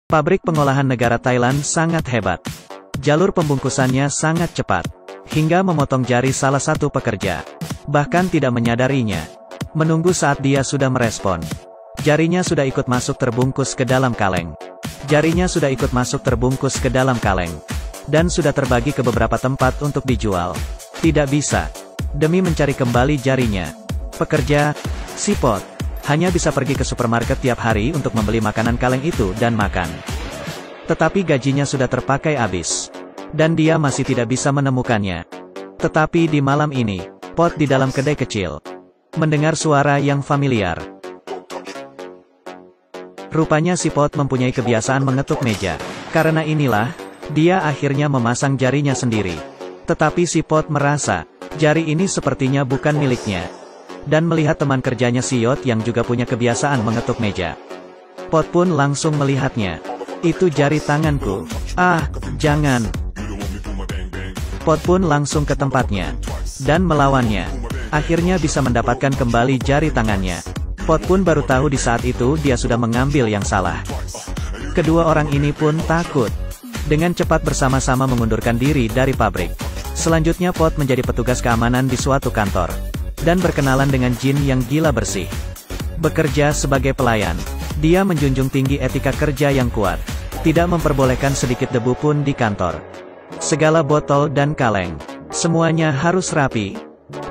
Pabrik pengolahan negara Thailand sangat hebat. Jalur pembungkusannya sangat cepat, hingga memotong jari salah satu pekerja. Bahkan tidak menyadarinya. Menunggu saat dia sudah merespon. Jarinya sudah ikut masuk terbungkus ke dalam kaleng. Jarinya sudah ikut masuk terbungkus ke dalam kaleng. Dan sudah terbagi ke beberapa tempat untuk dijual. Tidak bisa. Demi mencari kembali jarinya. Pekerja, si Pot, hanya bisa pergi ke supermarket tiap hari untuk membeli makanan kaleng itu dan makan. Tetapi gajinya sudah terpakai habis. Dan dia masih tidak bisa menemukannya. Tetapi di malam ini, Pot di dalam kedai kecil mendengar suara yang familiar. Rupanya si Pot mempunyai kebiasaan mengetuk meja. Karena inilah, dia akhirnya memasang jarinya sendiri. Tetapi si Pot merasa, jari ini sepertinya bukan miliknya. Dan melihat teman kerjanya si Yot yang juga punya kebiasaan mengetuk meja. Pot pun langsung melihatnya. Itu jari tanganku. Ah, jangan. Pot pun langsung ke tempatnya. Dan melawannya. Akhirnya bisa mendapatkan kembali jari tangannya. Pot pun baru tahu di saat itu dia sudah mengambil yang salah. Kedua orang ini pun takut. Dengan cepat bersama-sama mengundurkan diri dari pabrik. Selanjutnya Pot menjadi petugas keamanan di suatu kantor. Dan berkenalan dengan Jin yang gila bersih. Bekerja sebagai pelayan. Dia menjunjung tinggi etika kerja yang kuat. Tidak memperbolehkan sedikit debu pun di kantor. Segala botol dan kaleng. Semuanya harus rapi.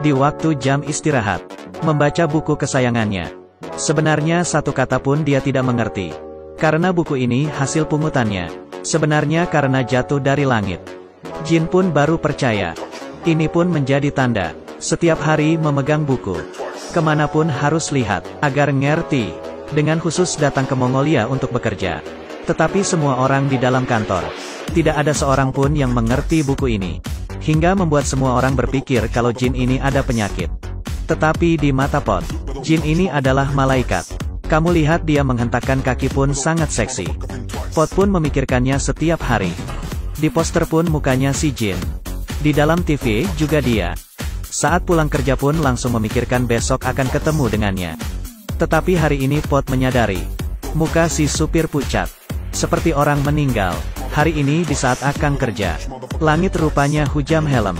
Di waktu jam istirahat. Membaca buku kesayangannya. Sebenarnya satu kata pun dia tidak mengerti. Karena buku ini hasil pungutannya. Sebenarnya karena jatuh dari langit. Jin pun baru percaya. Ini pun menjadi tanda. Setiap hari memegang buku. Kemanapun harus lihat, agar ngerti. Dengan khusus datang ke Mongolia untuk bekerja. Tetapi semua orang di dalam kantor. Tidak ada seorang pun yang mengerti buku ini. Hingga membuat semua orang berpikir kalau Jin ini ada penyakit. Tetapi di mata Pot, Jin ini adalah malaikat. Kamu lihat dia menghentakkan kaki pun sangat seksi. Pot pun memikirkannya setiap hari. Di poster pun mukanya si Jin. Di dalam TV juga dia. Saat pulang kerja pun langsung memikirkan besok akan ketemu dengannya. Tetapi hari ini Pot menyadari. Muka si supir pucat. Seperti orang meninggal. Hari ini di saat Akang kerja. Langit rupanya hujam helm.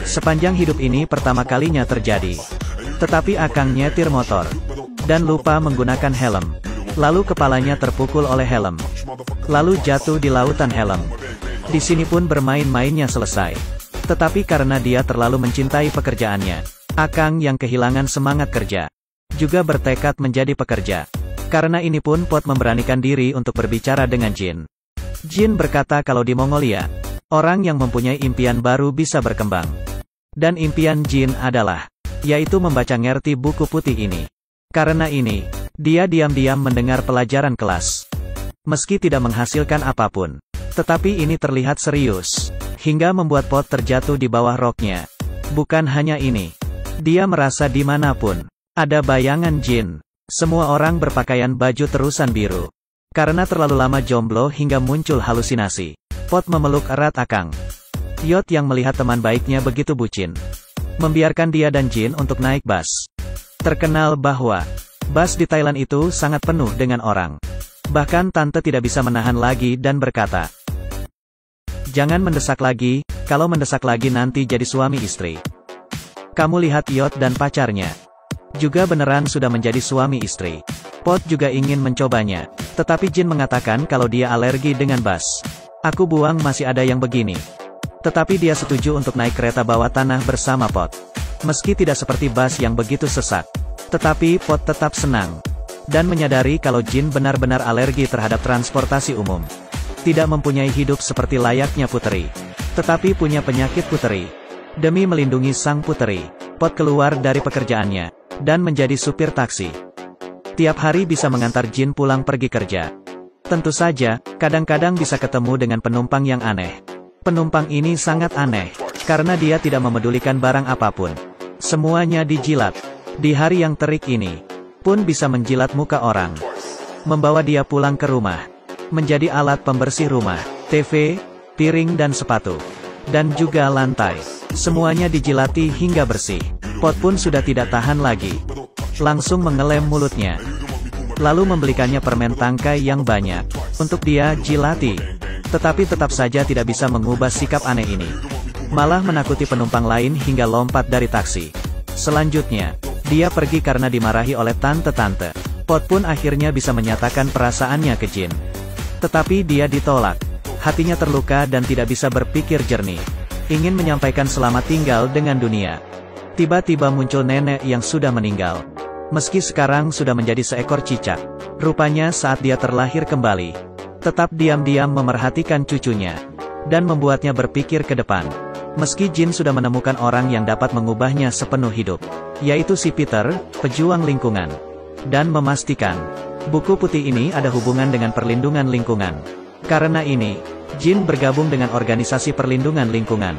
Sepanjang hidup ini pertama kalinya terjadi. Tetapi Akang nyetir motor. Dan lupa menggunakan helm. Lalu kepalanya terpukul oleh helm. Lalu jatuh di lautan helm. Di sini pun bermain-mainnya selesai. Tetapi karena dia terlalu mencintai pekerjaannya, Akang yang kehilangan semangat kerja, juga bertekad menjadi pekerja. Karena ini pun Pot memberanikan diri untuk berbicara dengan Jin. Jin berkata kalau di Mongolia, orang yang mempunyai impian baru bisa berkembang. Dan impian Jin adalah, yaitu membaca ngerti buku putih ini. Karena ini, dia diam-diam mendengar pelajaran kelas. Meski tidak menghasilkan apapun. Tetapi ini terlihat serius. Hingga membuat Pot terjatuh di bawah roknya. Bukan hanya ini. Dia merasa dimanapun ada bayangan Jin. Semua orang berpakaian baju terusan biru. Karena terlalu lama jomblo hingga muncul halusinasi. Pot memeluk erat Akang. Yot yang melihat teman baiknya begitu bucin. Membiarkan dia dan Jin untuk naik bus. Terkenal bahwa bus di Thailand itu sangat penuh dengan orang. Bahkan tante tidak bisa menahan lagi dan berkata, jangan mendesak lagi, kalau mendesak lagi nanti jadi suami istri. Kamu lihat Yot dan pacarnya. Juga beneran sudah menjadi suami istri. Pot juga ingin mencobanya. Tetapi Jin mengatakan kalau dia alergi dengan bus. Aku buang masih ada yang begini. Tetapi dia setuju untuk naik kereta bawah tanah bersama Pot. Meski tidak seperti bus yang begitu sesak. Tetapi Pot tetap senang. Dan menyadari kalau Jin benar-benar alergi terhadap transportasi umum. Tidak mempunyai hidup seperti layaknya puteri. Tetapi punya penyakit puteri. Demi melindungi sang puteri, Pot keluar dari pekerjaannya. Dan menjadi supir taksi. Tiap hari bisa mengantar Jin pulang pergi kerja. Tentu saja, kadang-kadang bisa ketemu dengan penumpang yang aneh. Penumpang ini sangat aneh. Karena dia tidak memedulikan barang apapun. Semuanya dijilat. Di hari yang terik ini, pun bisa menjilat muka orang. Membawa dia pulang ke rumah. Menjadi alat pembersih rumah, TV, piring dan sepatu. Dan juga lantai. Semuanya dijilati hingga bersih. Pot pun sudah tidak tahan lagi. Langsung mengelem mulutnya. lalu membelikannya permen tangkai yang banyak, untuk dia jilati. Tetapi tetap saja tidak bisa mengubah sikap aneh ini. Malah menakuti penumpang lain hingga lompat dari taksi. Selanjutnya, dia pergi karena dimarahi oleh tante-tante. Pot pun akhirnya bisa menyatakan perasaannya ke Jin. Tetapi dia ditolak. Hatinya terluka dan tidak bisa berpikir jernih. Ingin menyampaikan selamat tinggal dengan dunia. Tiba-tiba muncul nenek yang sudah meninggal. Meski sekarang sudah menjadi seekor cicak. Rupanya saat dia terlahir kembali, tetap diam-diam memerhatikan cucunya. Dan membuatnya berpikir ke depan. Meski Jin sudah menemukan orang yang dapat mengubahnya sepenuh hidup. Yaitu si Peter, pejuang lingkungan. Dan memastikan, buku putih ini ada hubungan dengan perlindungan lingkungan. Karena ini, Jin bergabung dengan organisasi perlindungan lingkungan.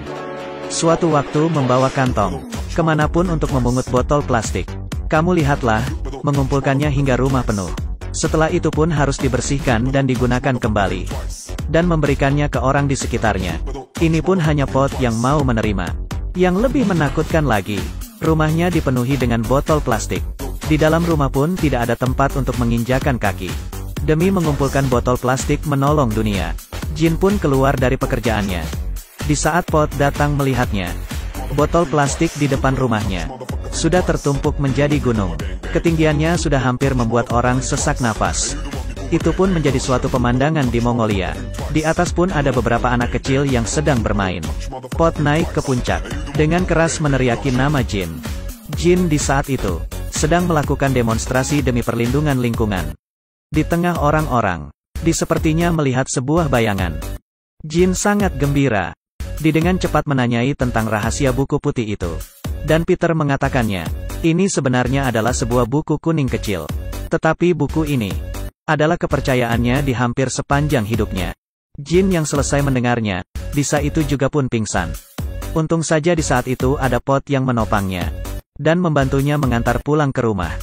Suatu waktu membawa kantong, kemanapun untuk memungut botol plastik. Kamu lihatlah, mengumpulkannya hingga rumah penuh. Setelah itu pun harus dibersihkan dan digunakan kembali. Dan memberikannya ke orang di sekitarnya. Ini pun hanya Pot yang mau menerima. Yang lebih menakutkan lagi, rumahnya dipenuhi dengan botol plastik. Di dalam rumah pun tidak ada tempat untuk menginjakan kaki. Demi mengumpulkan botol plastik menolong dunia, Jin pun keluar dari pekerjaannya. Di saat Pot datang melihatnya, botol plastik di depan rumahnya sudah tertumpuk menjadi gunung. Ketinggiannya sudah hampir membuat orang sesak napas. Itu pun menjadi suatu pemandangan di Mongolia. Di atas pun ada beberapa anak kecil yang sedang bermain. Pot naik ke puncak, dengan keras meneriaki nama Jin. Jin di saat itu sedang melakukan demonstrasi demi perlindungan lingkungan. Di tengah orang-orang, dia sepertinya melihat sebuah bayangan. Jin sangat gembira. Dia dengan cepat menanyai tentang rahasia buku putih itu. Dan Peter mengatakannya, ini sebenarnya adalah sebuah buku kuning kecil. Tetapi buku ini adalah kepercayaannya di hampir sepanjang hidupnya. Jin yang selesai mendengarnya, di saat itu juga pun pingsan. Untung saja di saat itu ada Pot yang menopangnya dan membantunya mengantar pulang ke rumah.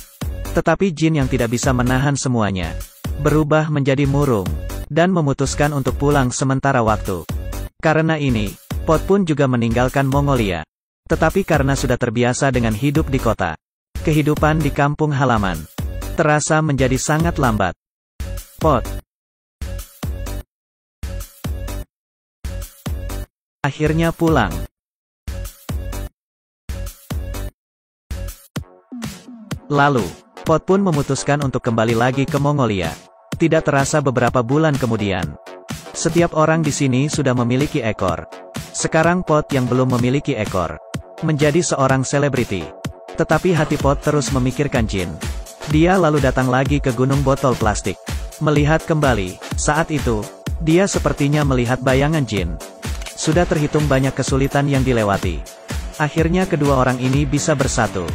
Tetapi Jin yang tidak bisa menahan semuanya, berubah menjadi murung, dan memutuskan untuk pulang sementara waktu. Karena ini, Pot pun juga meninggalkan Mongolia. Tetapi karena sudah terbiasa dengan hidup di kota, kehidupan di kampung halaman terasa menjadi sangat lambat. Pot akhirnya pulang. Lalu, Pot pun memutuskan untuk kembali lagi ke Mongolia. Tidak terasa beberapa bulan kemudian, setiap orang di sini sudah memiliki ekor. Sekarang Pot yang belum memiliki ekor, menjadi seorang selebriti. Tetapi hati Pot terus memikirkan Jin. Dia lalu datang lagi ke gunung botol plastik. Melihat kembali, saat itu, dia sepertinya melihat bayangan Jin. Sudah terhitung banyak kesulitan yang dilewati. Akhirnya kedua orang ini bisa bersatu.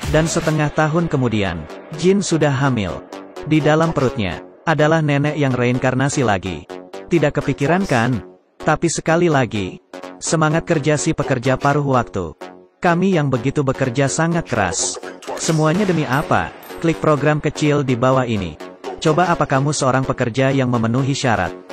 Dan setengah tahun kemudian, Jin sudah hamil. Di dalam perutnya, adalah nenek yang reinkarnasi lagi. Tidak kepikiran kan? Tapi sekali lagi, semangat kerja si pekerja paruh waktu. Kami yang begitu bekerja sangat keras. Semuanya demi apa? Klik program kecil di bawah ini. Coba apa kamu seorang pekerja yang memenuhi syarat?